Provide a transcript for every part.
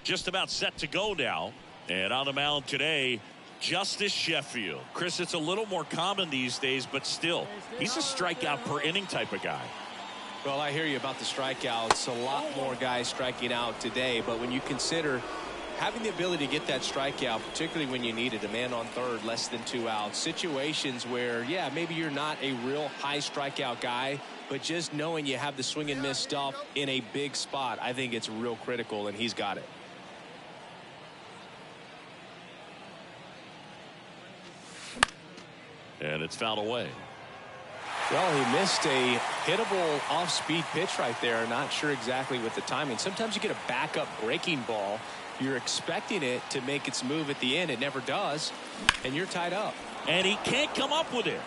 just about set to go now. And on the mound today, Justice Sheffield. Chris, it's a little more common these days, but still, he's a strikeout per inning type of guy. Well, I hear you about the strikeouts. A lot more guys striking out today, but when you consider having the ability to get that strikeout, particularly when you need it, a man on third, less than 2 outs, situations where, yeah, maybe you're not a real high strikeout guy, but just knowing you have the swing and miss stuff in a big spot, I think it's real critical, and he's got it. And it's fouled away. Well, he missed a hittable off-speed pitch right there. Not sure exactly with the timing. Sometimes you get a backup breaking ball. You're expecting it to make its move at the end. It never does, and you're tied up. And he can't come up with it.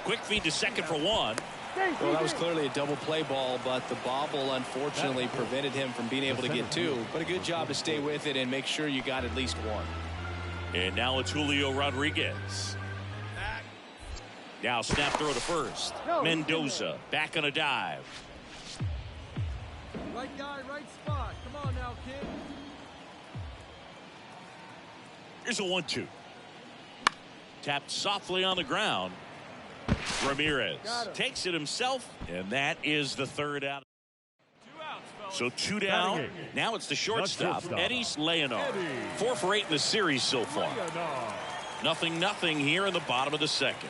Quick feed to second for one. Well, that was clearly a double play ball, but the bobble unfortunately prevented him from being able to get two. But a good job to stay with it and make sure you got at least one. And now it's Julio Rodriguez. Now snap throw to first. Mendoza back on a dive. Right guy, right spot. Come on now, kid. Here's a 1-2. Tapped softly on the ground. Ramirez takes it himself, and that is the third out. 2 outs, fellas. So 2 down. Now it's the shortstop, Eddie Leonard. 4 for 8 in the series so far. 0-0 here in the bottom of the second.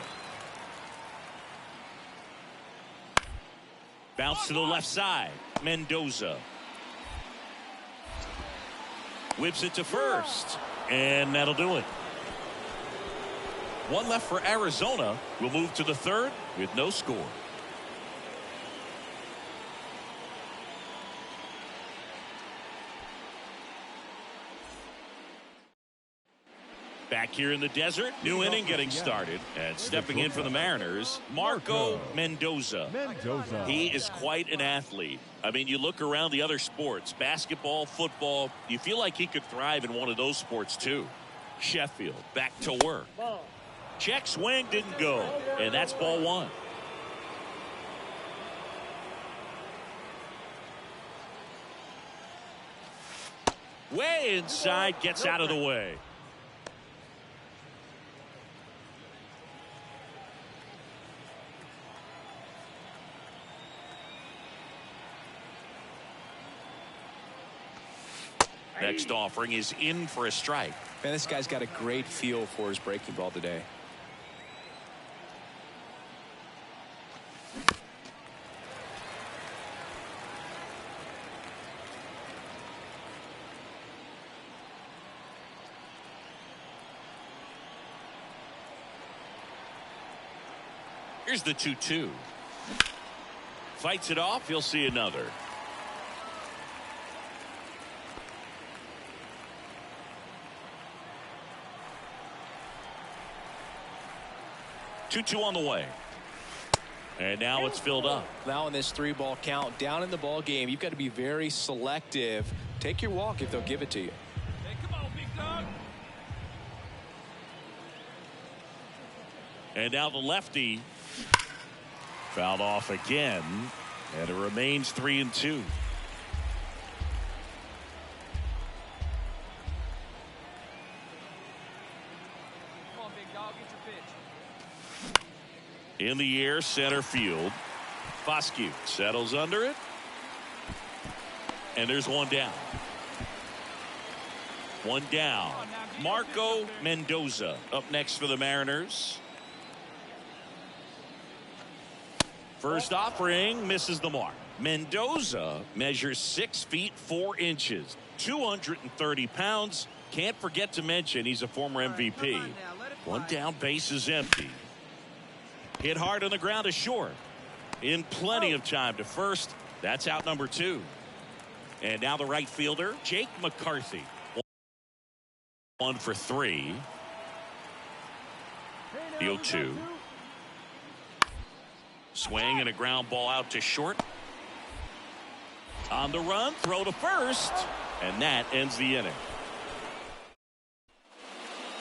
Bounce to the left side. Mendoza whips it to first, and that'll do it. 1 left for Arizona. We'll move to the third with no score. Back here in the desert, new inning getting started, and stepping in for the Mariners, Marco Mendoza. He is quite an athlete. I mean, you look around the other sports, basketball, football, you feel like he could thrive in one of those sports too. Sheffield back to work. Check swing didn't go, and that's ball 1. Way inside, gets out of the way. Next offering is in for a strike. Man, this guy's got a great feel for his breaking ball today. Here's the 2-2. Fights it off. You'll see another. Two on the way. And now it's filled up. Now in this 3-ball count, down in the ball game, you've got to be very selective. Take your walk if they'll give it to you. Hey, come on, big dog. And now the lefty fouled off again, and it remains 3-2. Come on, big dog, get your pitch. In the air, center field. Foscue settles under it. And there's 1 down. 1 down. Marco Mendoza up next for the Mariners. First offering misses the mark. Mendoza measures 6 feet 4 inches, 230 pounds. Can't forget to mention he's a former MVP. 1 down, base is empty. Hit hard on the ground to short. In plenty of time to first. That's out number 2. And now the right fielder, Jake McCarthy. 1 for 3. The 0-2. Swing and a ground ball out to short. On the run, throw to first. And that ends the inning.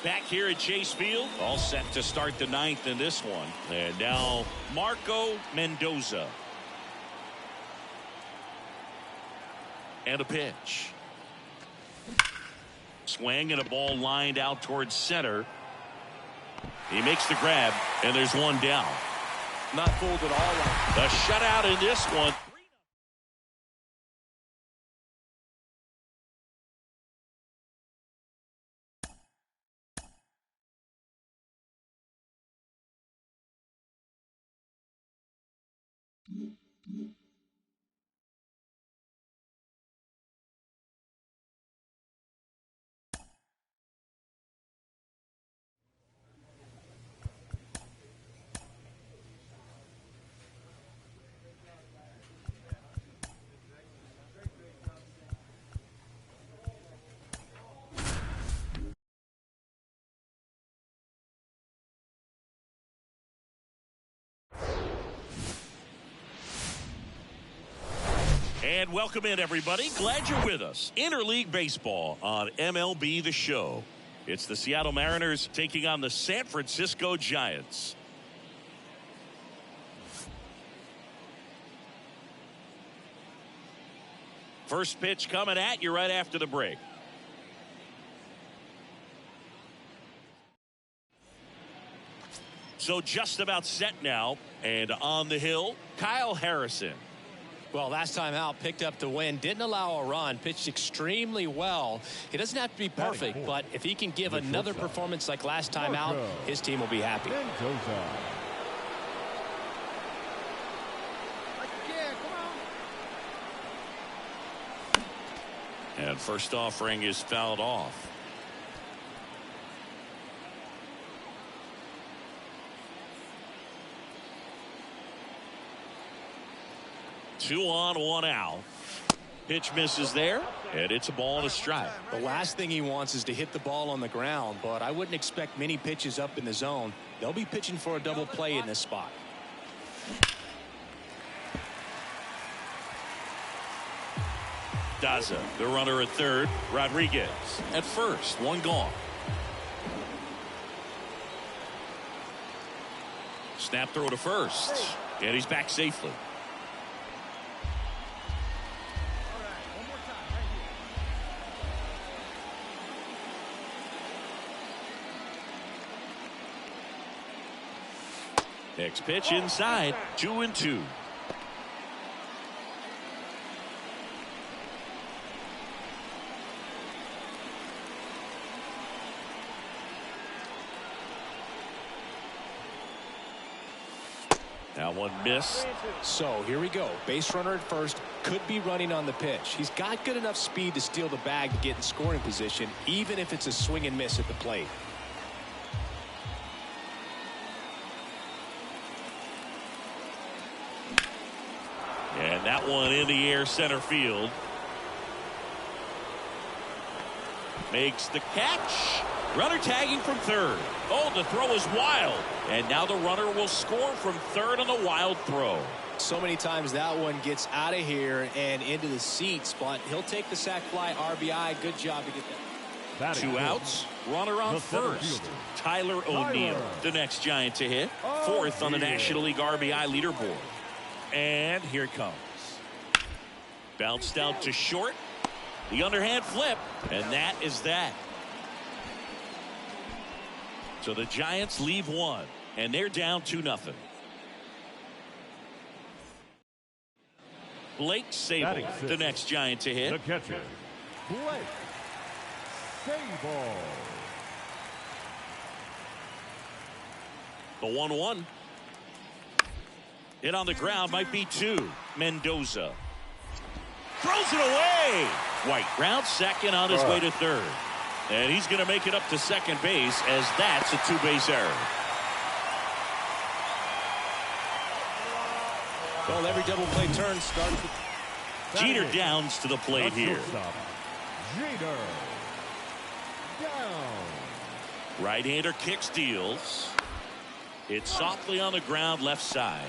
Back here at Chase Field, all set to start the 9th in this one. And now Marco Mendoza. And a pitch. swing and a ball lined out towards center. He makes the grab, and there's one down. Not fooled at all. The shutout in this one. And welcome in, everybody. Glad you're with us. Interleague Baseball on MLB The Show. It's the Seattle Mariners taking on the San Francisco Giants. First pitch coming at you right after the break. So just about set now, and on the hill, Kyle Harrison. Well, last time out, picked up the win, didn't allow a run, pitched extremely well. He doesn't have to be perfect, but if he can give another performance like last time out, his team will be happy. And first offering is fouled off. Two on, one out. Pitch misses there, and it's a ball and a strike. The last thing he wants is to hit the ball on the ground, but I wouldn't expect many pitches up in the zone. They'll be pitching for a double play in this spot. Daza, the runner at third. Rodriguez at first. One gone. Snap throw to first. And he's back safely. Next pitch inside. 2-2. Now one missed. So here we go. Base runner at first, could be running on the pitch. He's got good enough speed to steal the bag to get in scoring position, even if it's a swing and miss at the plate. And that one in the air center field. Makes the catch. Runner tagging from third. Oh, the throw is wild. And now the runner will score from third on the wild throw. So many times that one gets out of here and into the seats, but he'll take the sac fly RBI. Good job to get that. Two outs. Runner on first. Tyler O'Neill, the next Giant to hit. Fourth on the National League RBI leaderboard. And here it comes. Bounced out to short. The underhand flip. And that is that. So the Giants leave one. And they're down 2-0. Blake Sable, the next Giant to hit. The catcher, Blake Sable. The 1-1. Hit on the ground, might be two. Mendoza throws it away. White rounds second on his way to third. And he's going to make it up to second base as that's a two-base error. Well, every double play turn starts with Jeter Downs to the plate here. Jeter Downs. Right-hander kick steals. It's softly on the ground left side.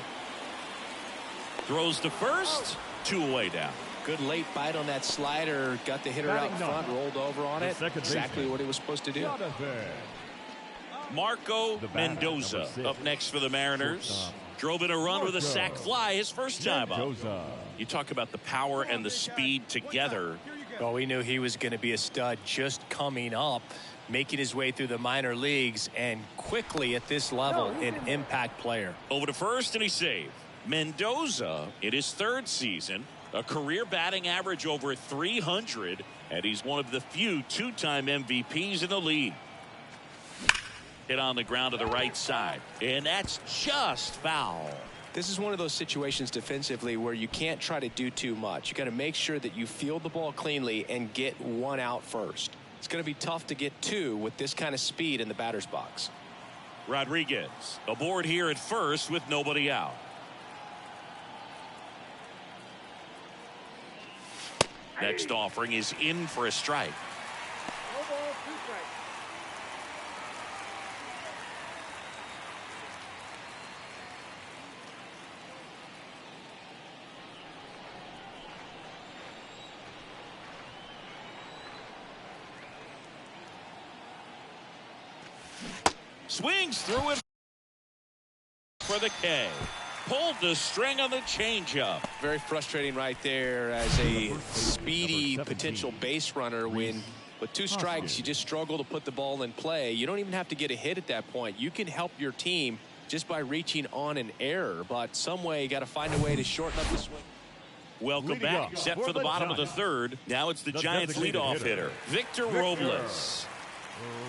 Throws to first. Two away down. Good late bite on that slider. Got the hitter out front, rolled over on it. Exactly what he was supposed to do. Marco Mendoza up next for the Mariners. Drove in a run with a sac fly his first time up. You talk about the power and the speed together. Well, we knew he was going to be a stud just coming up, making his way through the minor leagues, and quickly at this level, an impact player. Over to first, and he saved. Mendoza, in his third season, a career batting average over 300, and he's one of the few two-time MVPs in the league. Hit on the ground to the right side, and that's just foul. This is one of those situations defensively where you can't try to do too much. You got to make sure that you field the ball cleanly and get one out first. It's going to be tough to get two with this kind of speed in the batter's box. Rodriguez aboard here at first with nobody out. Next offering is in for a strike. No ball, 2 strikes. Swings through it for the K. Pulled the string on the changeup. Very frustrating right there as a speedy potential base runner when with 2 strikes you just struggle to put the ball in play. You don't even have to get a hit at that point. You can help your team just by reaching on an error, but some way you got to find a way to shorten up the swing. Welcome back. Set for the bottom of the third. Now it's the Giants leadoff hitter, Victor Robles.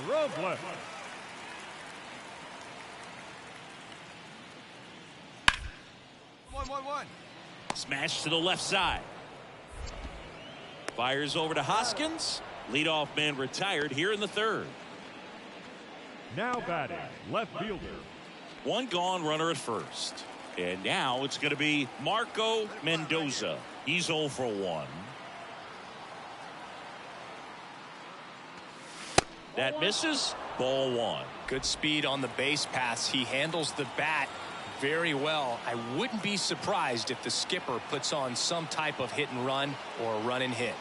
Robles. 1-1-1. Smash to the left side. Fires over to Hoskins. Leadoff man retired here in the third. Now batting, left fielder. One gone, runner at first. And now it's going to be Marco Mendoza. He's 0 for 1. That misses. Ball 1. Good speed on the base paths. He handles the bat very well. I wouldn't be surprised if the skipper puts on some type of hit and run or a run and hit.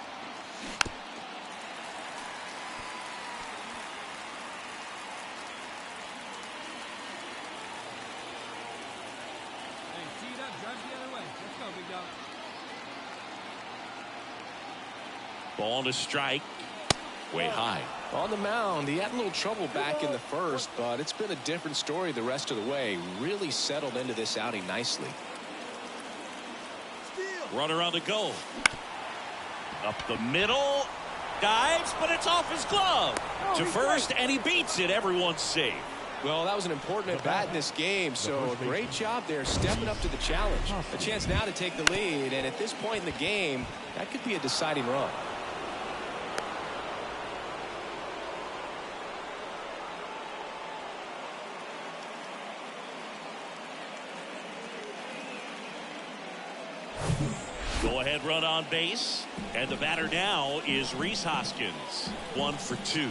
Hey, tee it up, drive the other way. Let's go, big dog. Ball to strike. Way high. On the mound, he had a little trouble back in the first, but it's been a different story the rest of the way. Really settled into this outing nicely. Runner on the go. Up the middle. Dives, but it's off his glove. To first, and he beats it. Everyone's safe. Well, that was an important at bat in this game, so a great job there stepping up to the challenge. A chance now to take the lead, and at this point in the game, that could be a deciding run. Go ahead run on base. And the batter now is Rhys Hoskins. 1 for 2.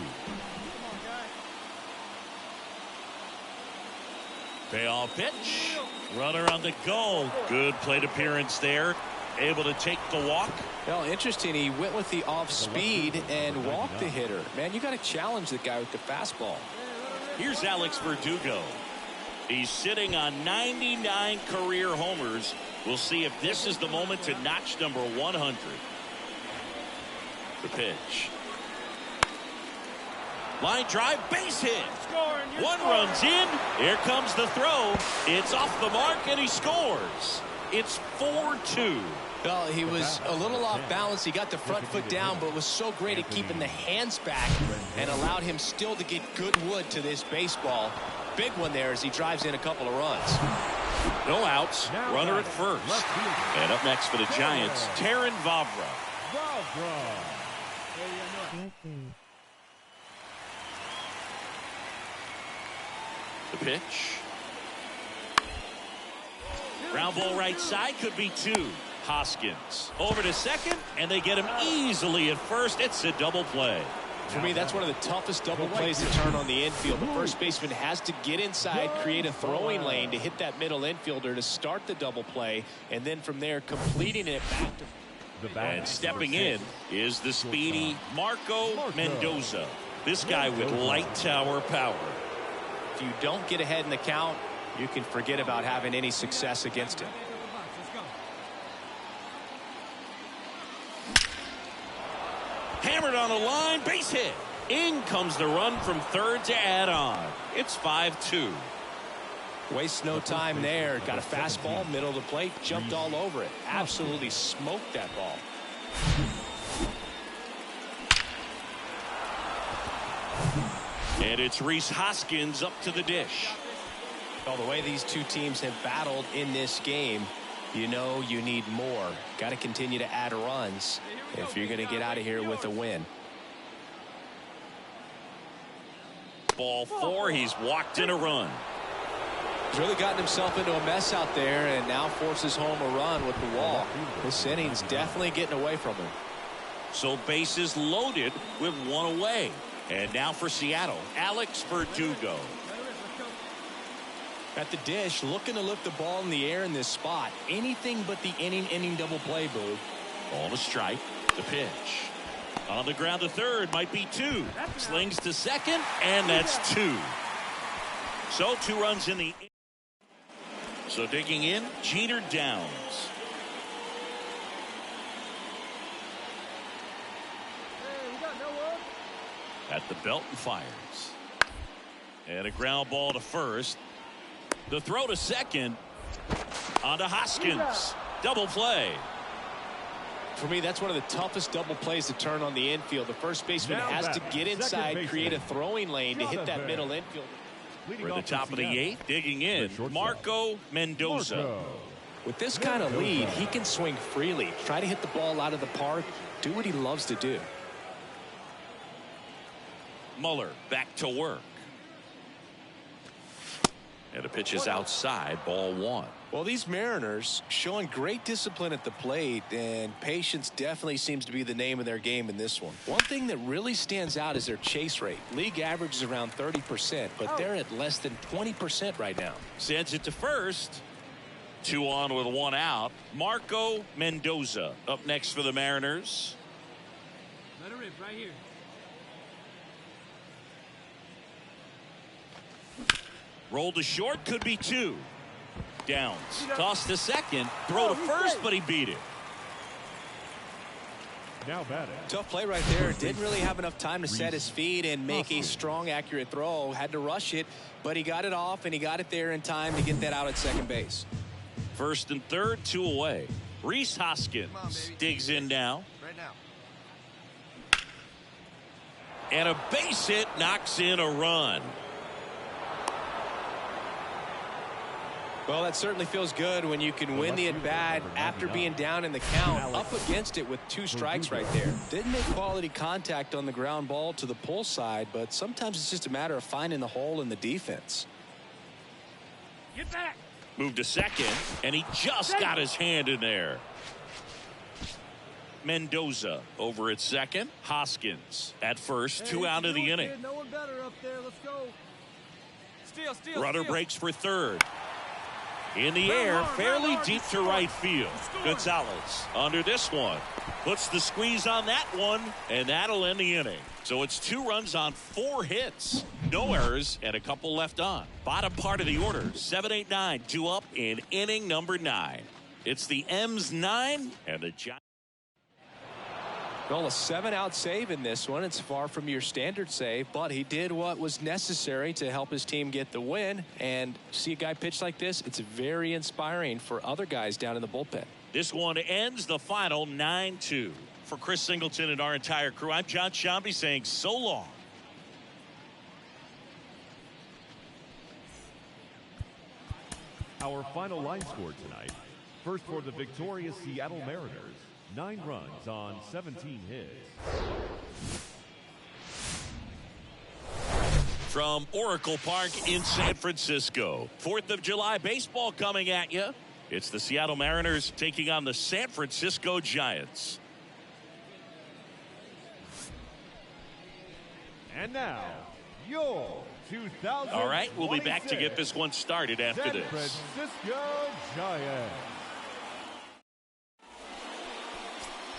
Payoff pitch. Runner on the go. Good plate appearance there. Able to take the walk. Well, interesting. He went with the off speed and walked the hitter. Man, you got to challenge the guy with the fastball. Here's Alex Verdugo. He's sitting on 99 career homers. We'll see if this is the moment to notch number 100. The pitch. Line drive, base hit. One runs in. Here comes the throw. It's off the mark, and he scores. It's 4-2. Well, he was a little off balance. He got the front foot down, but was so great at keeping the hands back and allowed him still to get good wood to this baseball. Big one there as he drives in a couple of runs. No outs. Runner at first. And up next for the Giants, Taron Vavra. The pitch. Ground ball right side, could be 2. Hoskins over to second, and they get him easily at first. It's a double play. For me, that's one of the toughest double plays to turn on the infield. The first baseman has to get inside, create a throwing lane to hit that middle infielder to start the double play, and then from there completing it back to. And stepping in is the speedy Marco Mendoza. This guy with light tower power. If you don't get ahead in the count, you can forget about having any success against him. Let's go. Hammered on the line, base hit. In comes the run from third to add on. It's 5-2. Waste no time there. Got a fastball, middle of the plate, jumped all over it. Absolutely smoked that ball. And it's Rhys Hoskins up to the dish. Well, the way these two teams have battled in this game, you know you need more. Got to continue to add runs if you're going to get out of here with a win. Ball 4, he's walked in a run. He's really gotten himself into a mess out there and now forces home a run with the wall. This inning's definitely getting away from him. So bases loaded with one away. And now for Seattle, Alex Verdugo. At the dish, looking to lift the ball in the air in this spot. Anything but the inning double play, Boo. Ball to strike. The pitch. On the ground to third, might be 2. Slings to second, and that's 2. So 2 runs in the. So digging in, Jeter Downs. At the belt and fires. And a ground ball to first. The throw to second. On to Hoskins. Double play. For me, that's one of the toughest double plays to turn on the infield. The first baseman has to get inside, create a throwing lane to hit that middle infield. For the top of the 8th, digging in, Marco Mendoza. With this kind of lead, he can swing freely, try to hit the ball out of the park, do what he loves to do. Muller back to work. And the pitch is outside, ball 1. Well, these Mariners showing great discipline at the plate, and patience definitely seems to be the name of their game in this one. One thing that really stands out is their chase rate. League average is around 30%, but they're at less than 20% right now. Sends it to first. 2 on with 1 out. Marco Mendoza up next for the Mariners. Let her rip right here. Roll to short, could be 2. Downs. Toss to second. Throw to first, but he beat it. Now batting. Tough play right there. Didn't really have enough time to set his feet and make a strong, accurate throw. Had to rush it, but he got it off, and he got it there in time to get that out at second base. First and third, 2 away. Rhys Hoskins digs in now. Right now. And a base hit knocks in a run. Well, that certainly feels good when you can win the at-bat after being down in the count, up against it with 2 strikes right there. Didn't make quality contact on the ground ball to the pull side, but sometimes it's just a matter of finding the hole in the defense. Get back. Moved to second, and he just got his hand in there. Mendoza over at second. Hoskins at first. 2 out of the inning. No one better up there. Let's go. Steal. Runner breaks for third. In the air, fairly deep to right field. Gonzalez under this one. Puts the squeeze on that one, and that'll end the inning. So it's 2 runs on 4 hits. No errors, and a couple left on. Bottom part of the order, 7-8-9, 2 up in inning number 9. It's the M's 9 and the Giants. Well, a 7-out save in this one. It's far from your standard save, but he did what was necessary to help his team get the win. And see a guy pitch like this, it's very inspiring for other guys down in the bullpen. This one ends the final 9-2. For Chris Singleton and our entire crew, I'm John Shambi saying so long. Our final line score tonight. First for the victorious Seattle Mariners. 9 runs on 17 hits. From Oracle Park in San Francisco. 4th of July baseball coming at you. It's the Seattle Mariners taking on the San Francisco Giants. And now, your 2000. All right, we'll be back to get this one started after San this. Francisco Giants.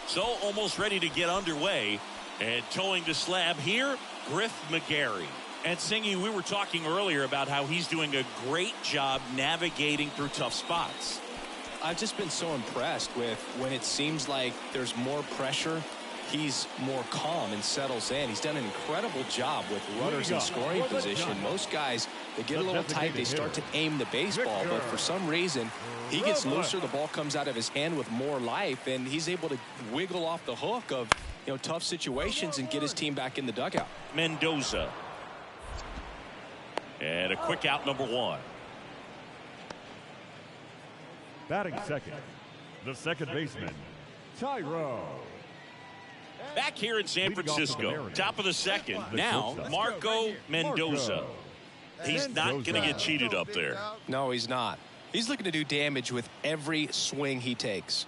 So almost ready to get underway. And towing the slab here, Griff McGarry. And Singy, we were talking earlier about how he's doing a great job navigating through tough spots. I've just been so impressed with when it seems like there's more pressure he's more calm and settles in. He's done an incredible job with runners in scoring position. Most guys, they get a little tight, they start to aim the baseball, but for some reason, he gets looser, the ball comes out of his hand with more life, and he's able to wiggle off the hook of tough situations and get his team back in the dugout. Mendoza. And a quick out, number 1. Batting second, the second baseman, Tyro. Back here in San Francisco, top of the second. Now, Marco Mendoza. He's not going to get cheated up there. No, he's not. He's looking to do damage with every swing he takes.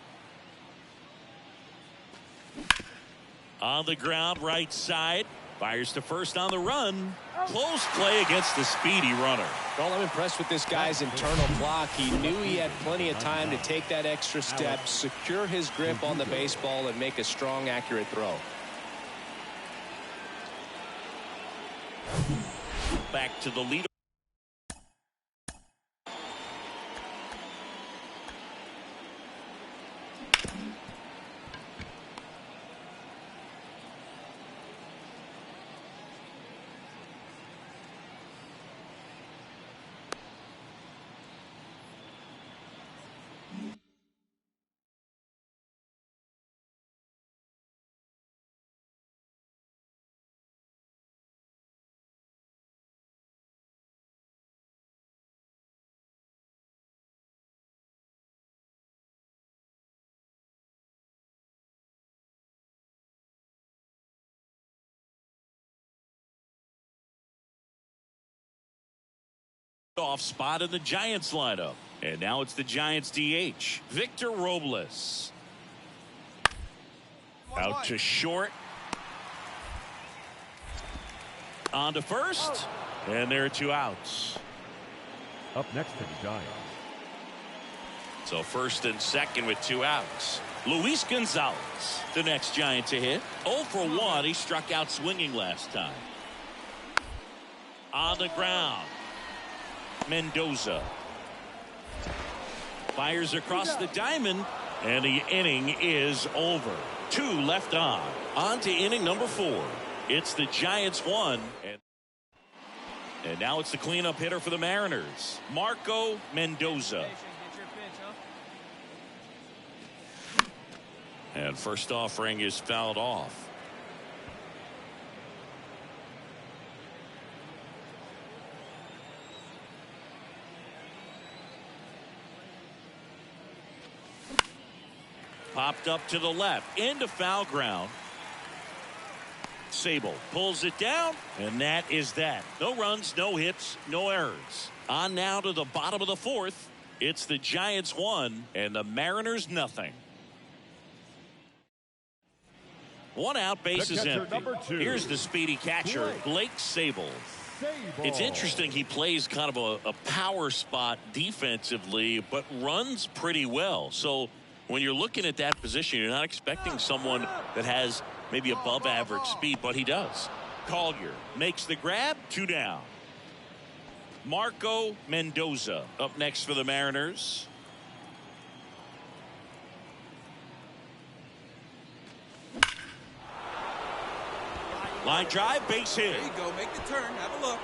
On the ground, right side. Fires to first on the run. Close play against the speedy runner. Well, I'm impressed with this guy's internal block. He knew he had plenty of time to take that extra step, secure his grip on the baseball, and make a strong, accurate throw. Back to the leader. Off spot in the Giants lineup. And now it's the Giants DH, Victor Robles. Out to short. On to first. And there are 2 outs. Up next to the Giants. So first and second with 2 outs. Luis Gonzalez, the next Giant to hit. 0 for 1. He struck out swinging last time. On the ground. Mendoza fires across the diamond, and the inning is over. 2 left on to inning number 4. It's the Giants 1, and now it's the cleanup hitter for the Mariners, Marco Mendoza. And first offering is fouled off. Popped up to the left into foul ground. Sable pulls it down, and that is that. No runs, no hits, no errors. On now to the bottom of the 4th. It's the Giants 1 and the Mariners nothing. 1 out, bases empty. Here's the speedy catcher, Blake Sable. It's interesting, he plays kind of a power spot defensively, but runs pretty well. So when you're looking at that position, you're not expecting someone that has maybe above average speed, but he does. Collier makes the grab, 2 down. Marco Mendoza up next for the Mariners. Line drive, base hit. There you go. Make the turn. Have a look.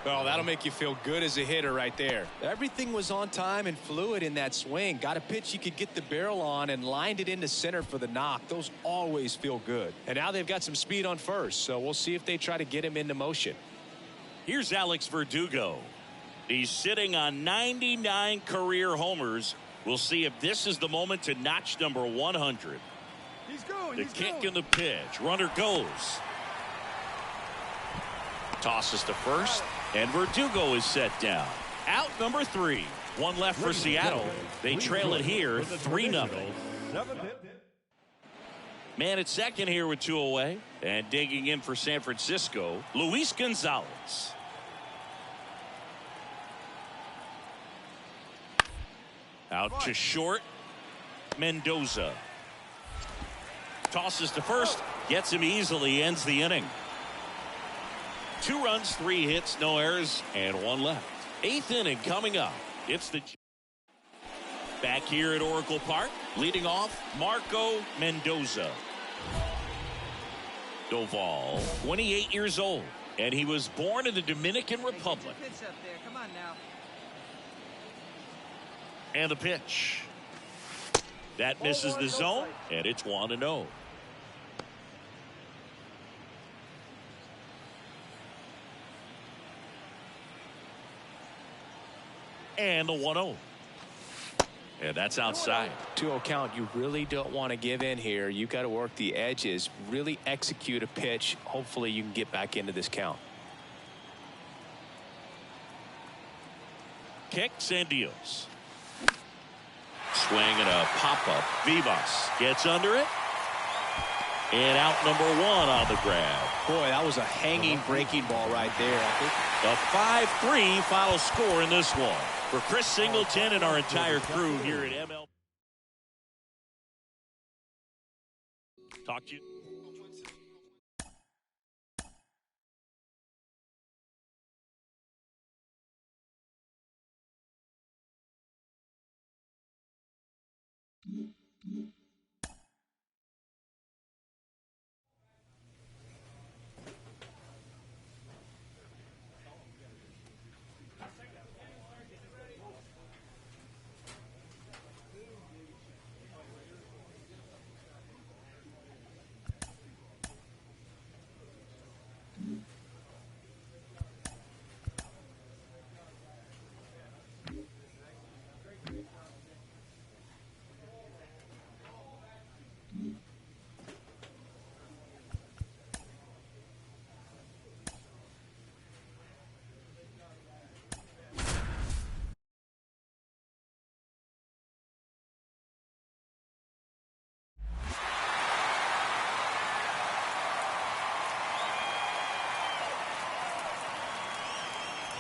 Well, that'll make you feel good as a hitter right there. Everything was on time and fluid in that swing. Got a pitch you could get the barrel on and lined it into center for the knock. Those always feel good. And now they've got some speed on first, so we'll see if they try to get him into motion. Here's Alex Verdugo. He's sitting on 99 career homers. We'll see if this is the moment to notch number 100. He's going. The kick and the pitch. Runner goes. Tosses to first, and Verdugo is set down. Out number 3. 1 left for Seattle. They trail it here 3-0. Man at second here with 2 away. And digging in for San Francisco, Luis Gonzalez. Out to short, Mendoza. Tosses to first, gets him easily, ends the inning. 2 runs, 3 hits, no errors, and 1 left. 8th inning coming up. It's the back here at Oracle Park. Leading off, Marco Mendoza. Doval, 28 years old, and he was born in the Dominican Republic. Pitch up there. Come on now. And the pitch. That misses the zone, and it's 1-0. And the 1-0. And that's outside. 2-0 count. You really don't want to give in here. You got to work the edges, really execute a pitch. Hopefully you can get back into this count. Kicks and deals. Swing and a pop-up. Vivas gets under it. And out number 1 on the grab. Boy, that was a hanging breaking ball right there. I think A 5-3 final score in this one. For Chris Singleton and our entire crew here at ML. Talk to you.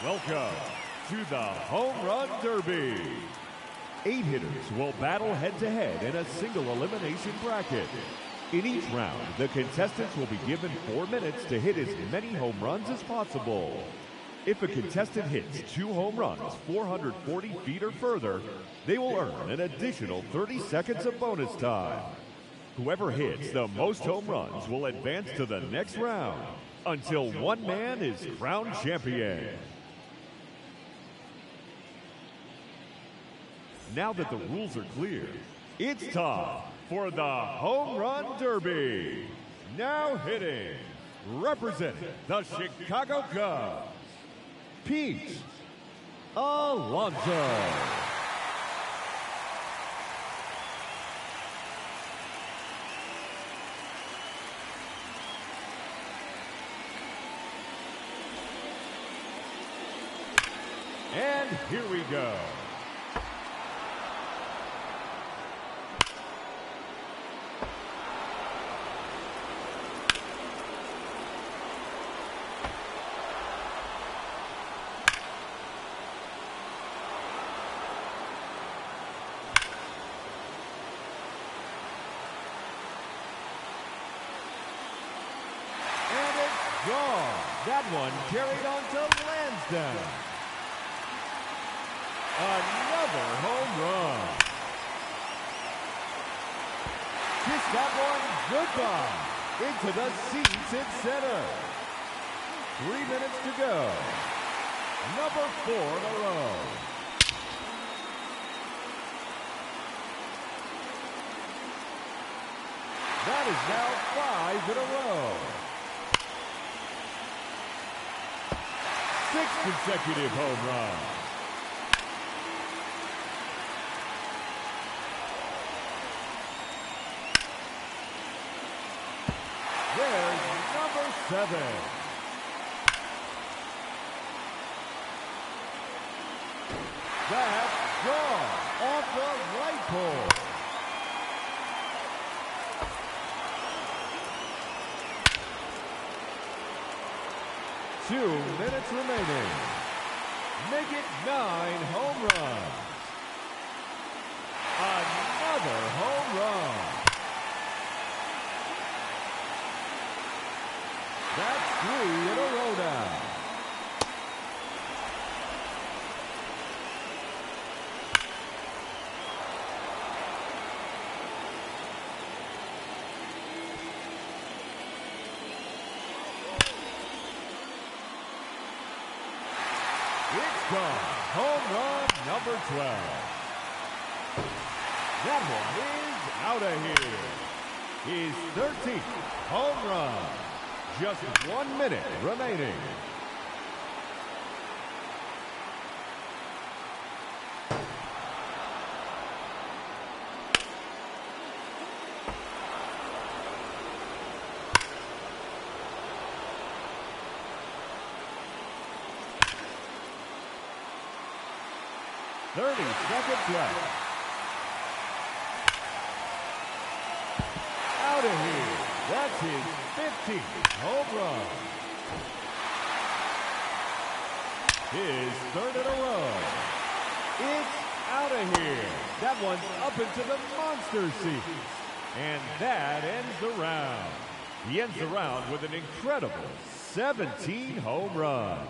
Welcome to the Home Run Derby. 8 hitters will battle head-to-head in a single elimination bracket. In each round, the contestants will be given 4 minutes to hit as many home runs as possible. If a contestant hits 2 home runs 440 feet or further, they will earn an additional 30 seconds of bonus time. Whoever hits the most home runs will advance to the next round until one man is crowned champion. Now that the rules are clear, it's time for the Home Run Derby. Now hitting, representing the Chicago Cubs, Pete Alonso. And here we go. Gone. That one carried on to Lansdowne. Another home run. Kiss that one goodbye into the seats in center. 3 minutes to go. Number 4 in a row. That is now 5 in a row. 6 consecutive home runs. There's number 7. That's gone off the right pole. Two minutes remaining. Make it 9 home runs. Another home run. That's 3 in a row now. It's gone. Home run number 12. That one is out of here. His 13th home run. Just 1 minute remaining. Thirty seconds left. Out of here. That's his 15th home run. His third in a row. It's out of here. That one's up into the monster seats. And that ends the round. He ends the round with an incredible 17 home runs.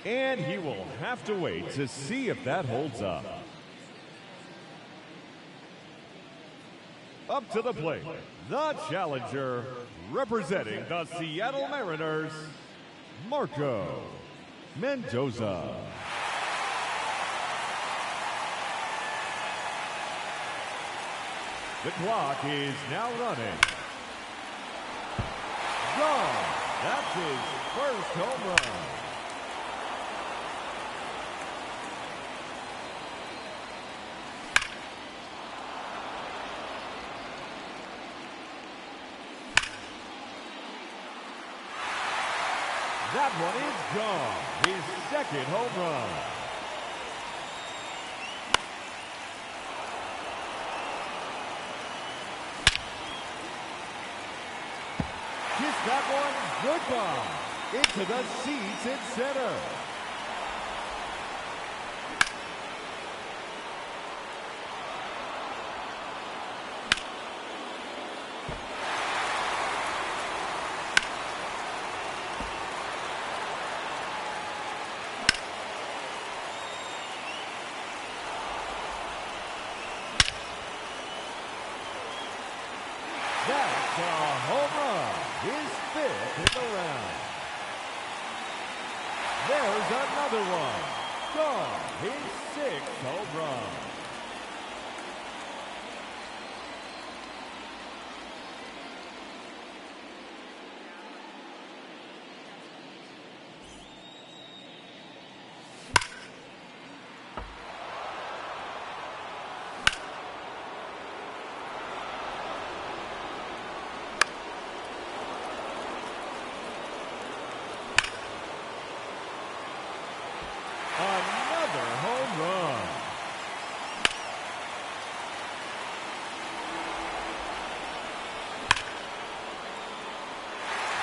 And he will have to wait to see if that holds up. Up to the plate, the challenger, representing the Seattle Mariners, Marco Mendoza. The clock is now running. Gone. That's his first home run. That one is gone. His second home run. Kiss that one goodbye. Into the seats in center. That's a home run. His 5th in the round. There's another one. Gone. His 6th home run. Another home run.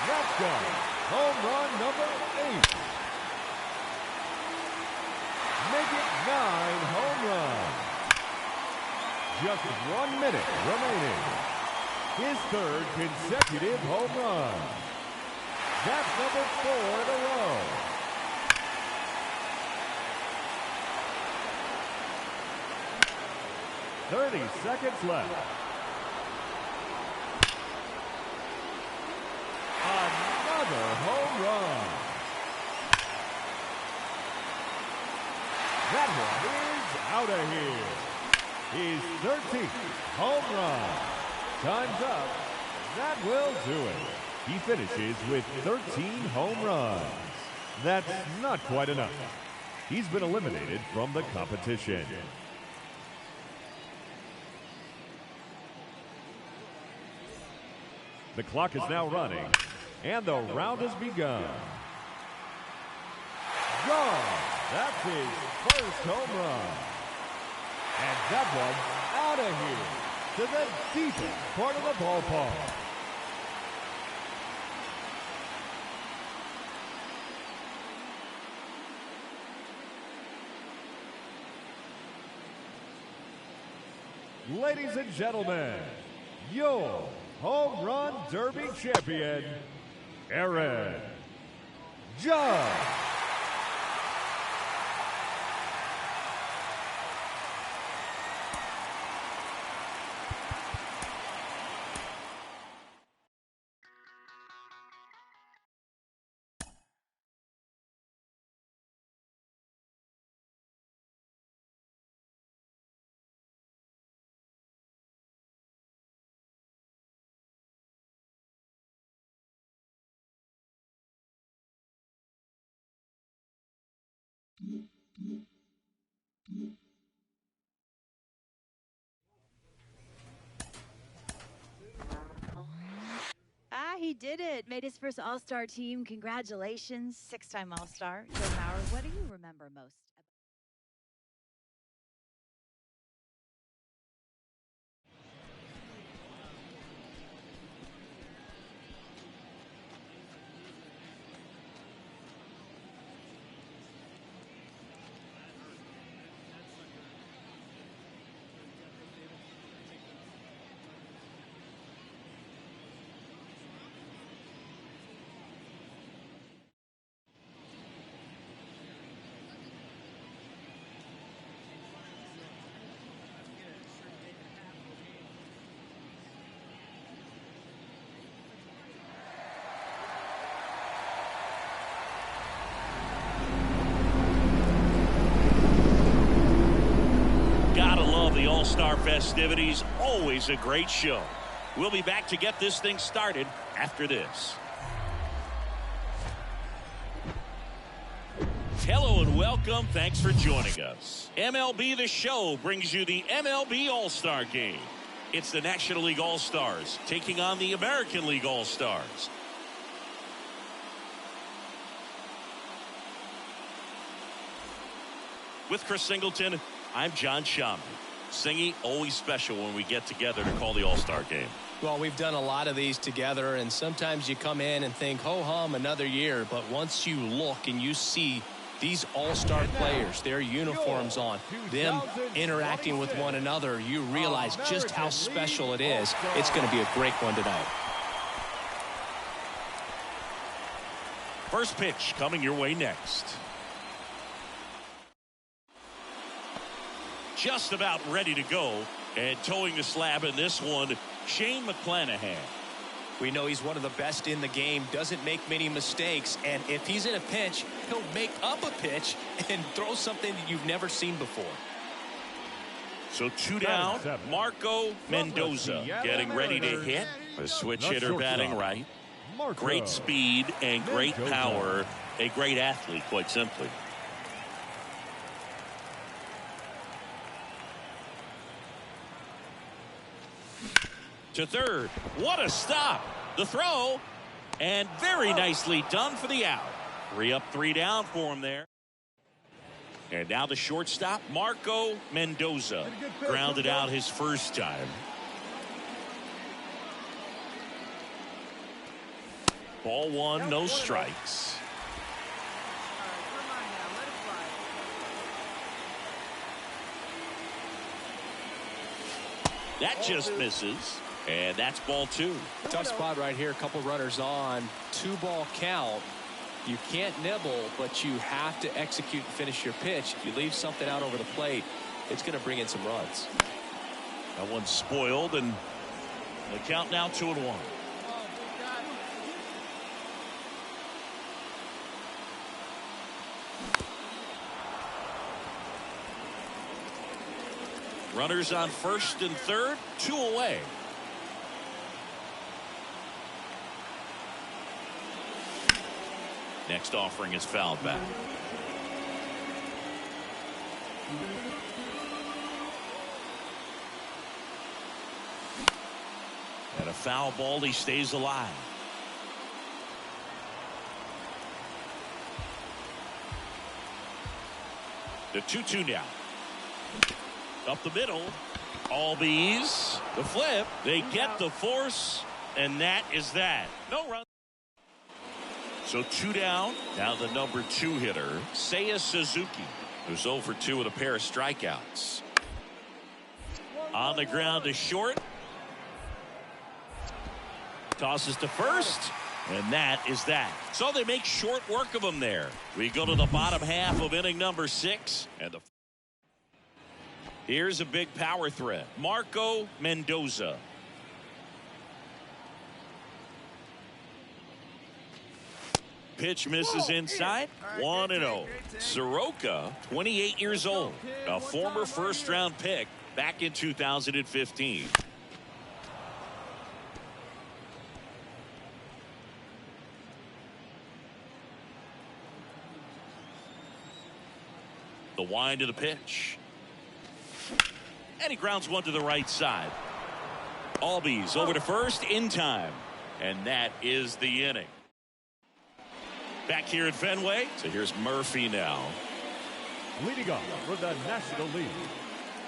That's gone. Home run number 8. Make it 9 home runs. Just 1 minute remaining. His 3rd consecutive home run. That's number 4 in a row. 30 seconds left. Another home run. That one is out of here. His 13th home run. Time's up. That will do it. He finishes with 13 home runs. That's not quite enough. He's been eliminated from the competition. The clock is now running, and the round has begun. Gone. That's his first home run. And that one's out of here to the deepest part of the ballpark. Ladies and gentlemen, your Home Run Derby champion, Aaron Judge. He did it. Made his first All-Star team. Congratulations. Six-time All-Star. Joe Mauer, what do you remember most? Gotta love the All-Star festivities. Always a great show. We'll be back to get this thing started after this. Hello and welcome. Thanks for joining us. MLB The Show brings you the MLB All-Star Game. It's the National League All-Stars taking on the American League All-Stars. With Chris Singleton, I'm John Shammy. Singy, always special when we get together to call the All-Star Game. Well, we've done a lot of these together, and sometimes you come in and think, ho-hum, another year. But once you look and you see these all-star players, their uniforms on, them interacting with one another, you realize just how special it is. It's going to be a great one tonight. First pitch coming your way next. Just about ready to go, and towing the slab in this one, Shane McClanahan. We know he's one of the best in the game, doesn't make many mistakes, and if he's in a pinch, he'll make up a pitch and throw something that you've never seen before. So two down, Marco Mendoza getting ready to hit. A switch hitter batting right. Great speed and great power. A great athlete, quite simply. To third. What a stop. The throw. And very nicely done for the out. 3 up, 3 down for him there. And now the shortstop, Marco Mendoza. Grounded out his first time. Ball 1, no strikes. That just misses. And that's ball 2. Tough spot right here. A couple runners on. 2-ball count. You can't nibble, but you have to execute and finish your pitch. If you leave something out over the plate, it's going to bring in some runs. That one's spoiled, and the count now 2-1. Runners on first and third, 2 away. Next offering is fouled back. And a foul ball, he stays alive. The 2-2 now. Up the middle. Albies. The flip. They get the force. And that is that. No run. So 2 down. Now the number 2 hitter, Seiya Suzuki, who's 0 for 2 with a pair of strikeouts. On the ground to short. Tosses to first. And that is that. So they make short work of him there. We go to the bottom half of inning number 6. And here's a big power threat. Marco Mendoza. Pitch misses inside. 1-0. Soroka, 28 years old, a former first-round pick back in 2015. The wind of the pitch. And he grounds one to the right side. Albies over to first in time. And that is the inning. Back here at Fenway. So here's Murphy now. Leading off for the National League,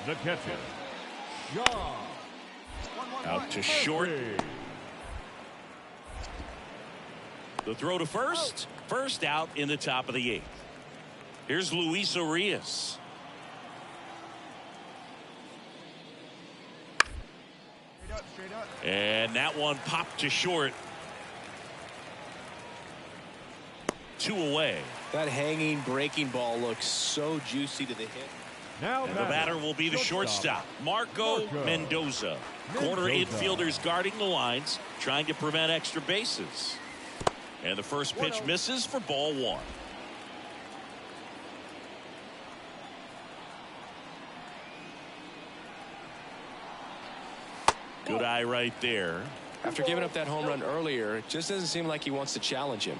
the catcher, Shaw. Out to short. The throw to first. First out in the top of the 8th. Here's Luis Urias. Straight up. And that one popped to short. 2 away. That hanging breaking ball looks so juicy to the hit. Now And the batter will be the shortstop, Marco Mendoza. Corner infielders guarding the lines, trying to prevent extra bases. And the first pitch misses for ball 1. Good eye right there. After giving up that home run earlier, it just doesn't seem like he wants to challenge him.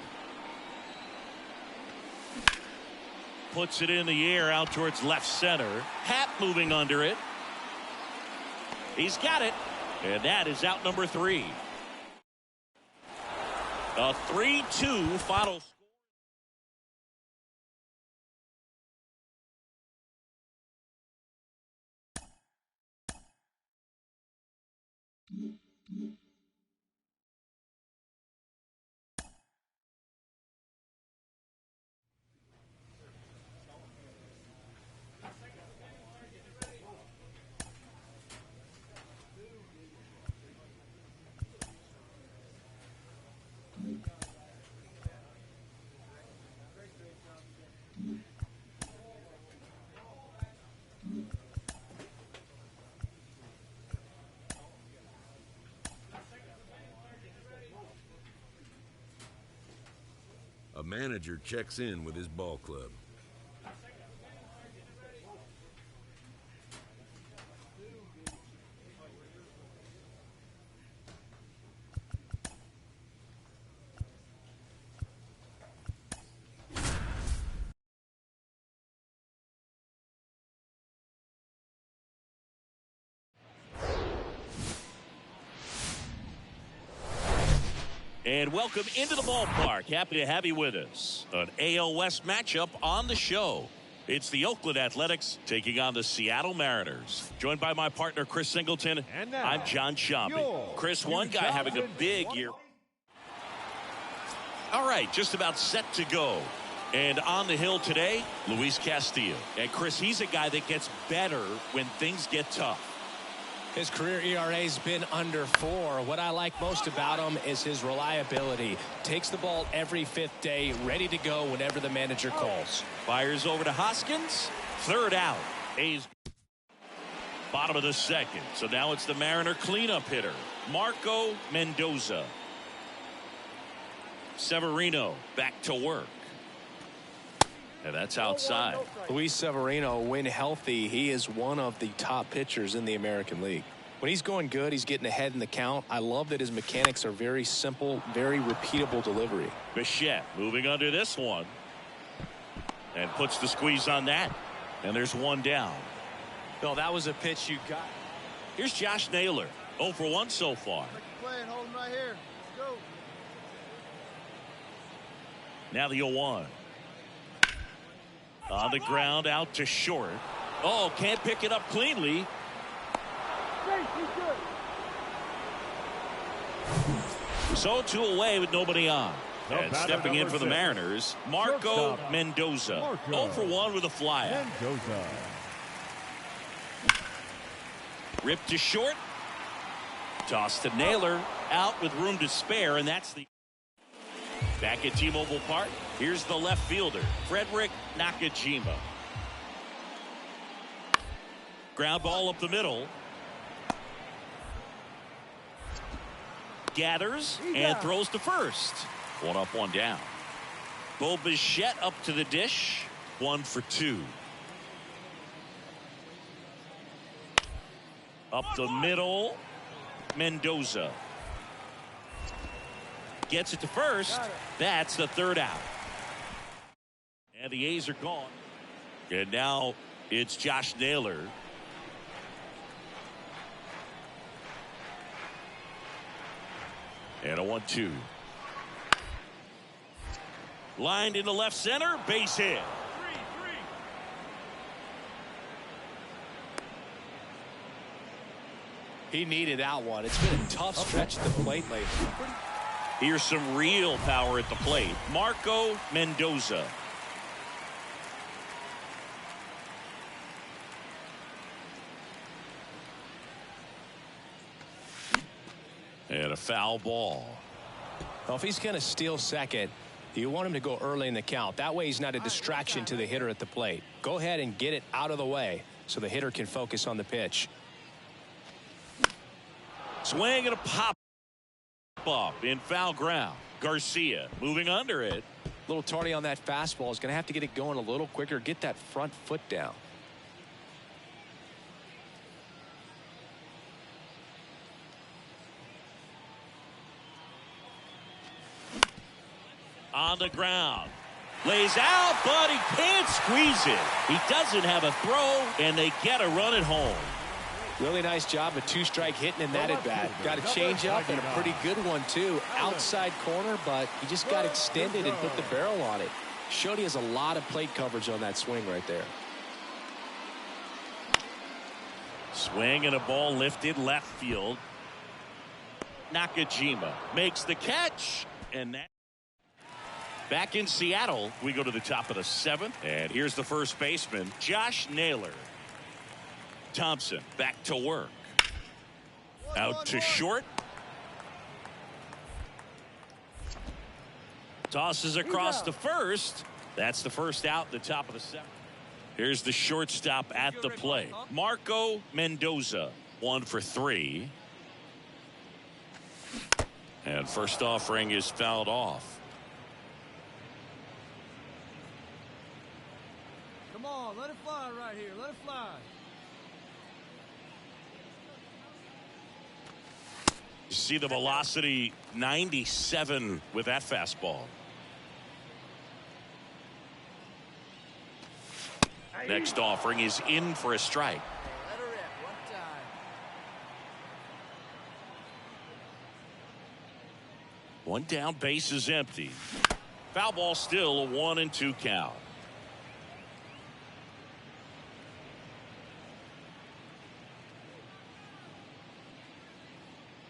Puts it in the air out towards left center. Happ moving under it. He's got it. And that is out number 3. A 3-2 final score. A manager checks in with his ball club. And welcome into the ballpark. Happy to have you with us. An AL West matchup on the show. It's the Oakland Athletics taking on the Seattle Mariners. Joined by my partner, Chris Singleton. And now, I'm John Shambi. Chris, one guy having a big year. All right, just about set to go. And on the hill today, Luis Castillo. And Chris, he's a guy that gets better when things get tough. His career ERA's been under 4. What I like most about him is his reliability. Takes the ball every 5th day, ready to go whenever the manager calls. Fires over to Hoskins. 3rd out. A's bottom of the 2nd. So now it's the Mariner cleanup hitter, Marco Mendoza. Severino back to work. And that's outside. Luis Severino, when healthy, he is one of the top pitchers in the American League. When he's going good, he's getting ahead in the count. I love that his mechanics are very simple, very repeatable delivery. Bichette moving under this one. And puts the squeeze on that. And there's 1 down. No, that was a pitch you got. Here's Josh Naylor. 0 for 1 so far. Play and hold him right here. Let's go. Now the 0-1. On the ground, out to short. Oh, can't pick it up cleanly. So 2 away with nobody on. And stepping in for the Mariners, Marco Mendoza. 0 for 1 with a flyout. Ripped to short. Toss to Naylor. Out with room to spare, and that's the... Back at T-Mobile Park, here's the left fielder, Frederick Nakajima. Ground ball up the middle. Gathers and throws to first. 1 up, 1 down. Bo Bichette up to the dish. 1 for 2. Up the middle, Mendoza. Gets it to first. That's the 3rd out. And the A's are gone. And now it's Josh Naylor. And a 1-2. Lined into left center, base hit. He needed that one. It's been a tough stretch at the plate lately. Here's some real power at the plate. Marco Mendoza. And a foul ball. Well, if he's going to steal second, you want him to go early in the count. That way he's not a distraction to the hitter at the plate. Go ahead and get it out of the way so the hitter can focus on the pitch. Swing and a pop up in foul ground. Garcia moving under it. A little tardy on that fastball. Is going to have to get it going a little quicker. Get that front foot down. On the ground. Lays out, but he can't squeeze it. He doesn't have a throw, and they get a run at home. Really nice job of two-strike hitting in that at bat. Got a change up and a pretty good one too. Outside corner, but he just got extended and put the barrel on it. Showed he has a lot of plate coverage on that swing right there. Swing and a ball lifted left field. Nakajima makes the catch, and that. Back in Seattle, we go to the top of the 7th, and here's the first baseman, Josh Naylor. Thompson back to work. Out to short. Tosses across to first. That's the first out, the top of the 7th. Here's the shortstop at the plate. Marco Mendoza, 1 for 3. And first offering is fouled off. Come on, let it fly right here. Let it fly. You see the velocity 97 with that fastball. Next offering is in for a strike. Let her rip one time. One down, base is empty. Foul ball, still a 1-2 count.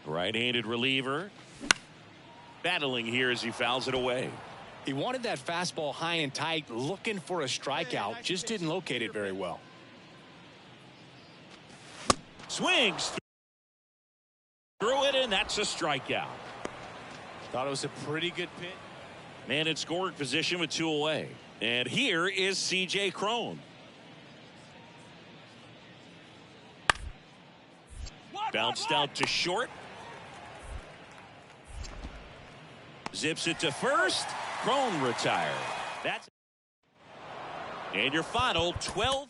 Right-handed reliever battling here as he fouls it away. He wanted that fastball high and tight, looking for a strikeout, just didn't locate it very well. Swings through it, and that's a strikeout. Thought it was a pretty good pitch. Man in scoring position with 2 away. And here is C.J. Cron. Bounced out to short. Zips it to first. Cron retired. That's and your final 12.